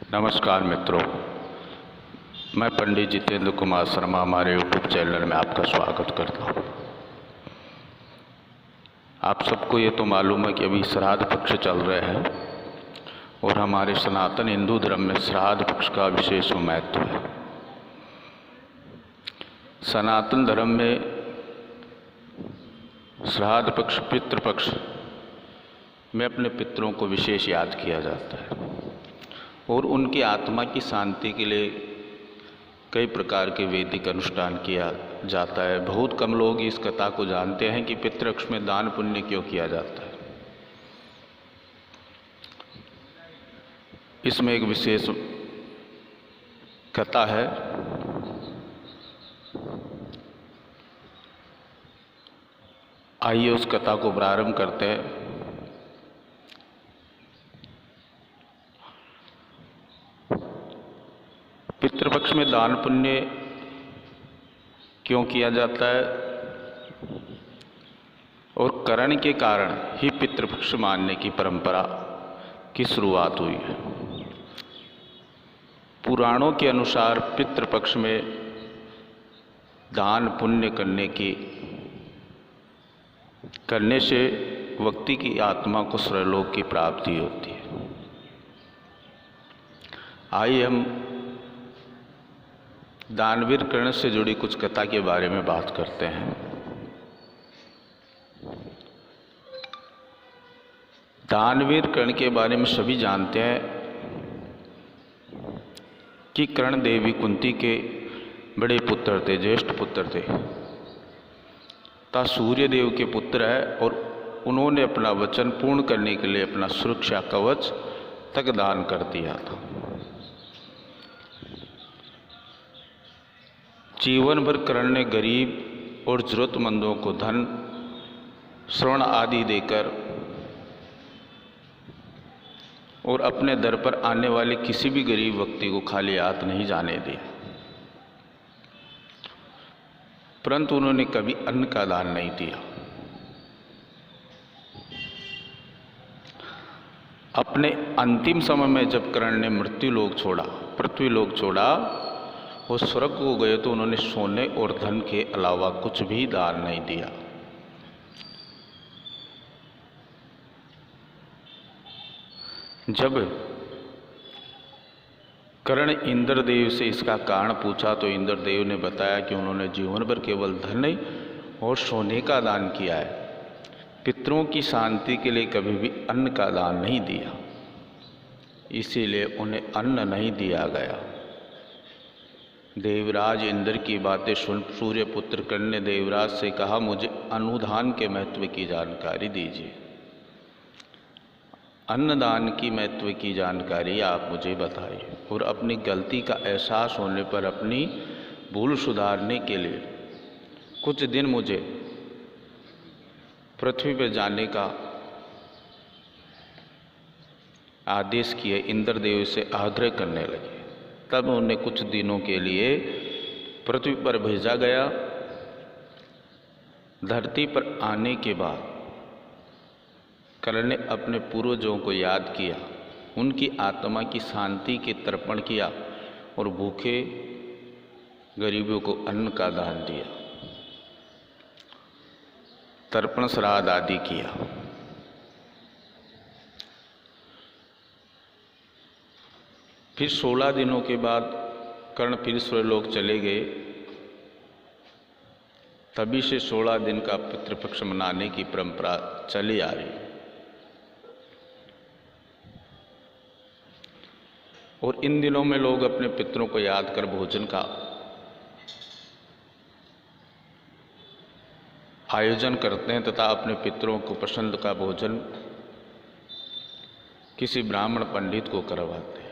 नमस्कार मित्रों, मैं पंडित जितेंद्र कुमार शर्मा हमारे यूट्यूब चैनल में आपका स्वागत करता हूँ। आप सबको ये तो मालूम है कि अभी श्राद्ध पक्ष चल रहे हैं और हमारे सनातन हिंदू धर्म में श्राद्ध पक्ष का विशेष महत्व है। सनातन धर्म में श्राद्ध पक्ष, पितृपक्ष में अपने पितरों को विशेष याद किया जाता है और उनकी आत्मा की शांति के लिए कई प्रकार के वैदिक अनुष्ठान किया जाता है। बहुत कम लोग इस कथा को जानते हैं कि पितृपक्ष में दान पुण्य क्यों किया जाता है। इसमें एक विशेष कथा है। आइए उस कथा को प्रारंभ करते हैं। पितृपक्ष में दान पुण्य क्यों किया जाता है और करण के कारण ही पितृपक्ष मानने की परंपरा की शुरुआत हुई है। पुराणों के अनुसार पितृपक्ष में दान पुण्य करने से व्यक्ति की आत्मा को स्वर्गलोक की प्राप्ति होती है। आइए हम दानवीर कर्ण से जुड़ी कुछ कथा के बारे में बात करते हैं। दानवीर कर्ण के बारे में सभी जानते हैं कि कर्ण देवी कुंती के बड़े पुत्र थे, ज्येष्ठ पुत्र थे तथा सूर्य देव के पुत्र है और उन्होंने अपना वचन पूर्ण करने के लिए अपना सुरक्षा कवच तक दान कर दिया था। जीवन भर कर्ण ने गरीब और जरूरतमंदों को धन, स्वर्ण आदि देकर और अपने दर पर आने वाले किसी भी गरीब व्यक्ति को खाली हाथ नहीं जाने दिया, परंतु उन्होंने कभी अन्न का दान नहीं दिया। अपने अंतिम समय में जब कर्ण ने पृथ्वी लोक छोड़ा वो स्वर्ग को गए तो उन्होंने सोने और धन के अलावा कुछ भी दान नहीं दिया। जब कर्ण इंद्रदेव से इसका कारण पूछा तो इंद्रदेव ने बताया कि उन्होंने जीवन भर केवल धन और सोने का दान किया है, पितरों की शांति के लिए कभी भी अन्न का दान नहीं दिया, इसीलिए उन्हें अन्न नहीं दिया गया। देवराज इंद्र की बातें सुन सूर्यपुत्र कर्ण ने देवराज से कहा, मुझे अनुदान के महत्व की जानकारी दीजिए। अन्नदान की महत्व की जानकारी आप मुझे बताइए और अपनी गलती का एहसास होने पर अपनी भूल सुधारने के लिए कुछ दिन मुझे पृथ्वी पर जाने का आदेश किए। इंद्रदेव से आग्रह करने लगे। तब उन्हें कुछ दिनों के लिए पृथ्वी पर भेजा गया। धरती पर आने के बाद कर्ण ने अपने पूर्वजों को याद किया, उनकी आत्मा की शांति के तर्पण किया और भूखे गरीबों को अन्न का दान दिया, तर्पण श्राद्ध आदि किया। फिर 16 दिनों के बाद कर्ण फिर स्वर्गलोक चले गए। तभी से 16 दिन का पितृपक्ष मनाने की परंपरा चली आ रही और इन दिनों में लोग अपने पितरों को याद कर भोजन का आयोजन करते हैं तथा अपने पितरों को पसंद का भोजन किसी ब्राह्मण पंडित को करवाते हैं।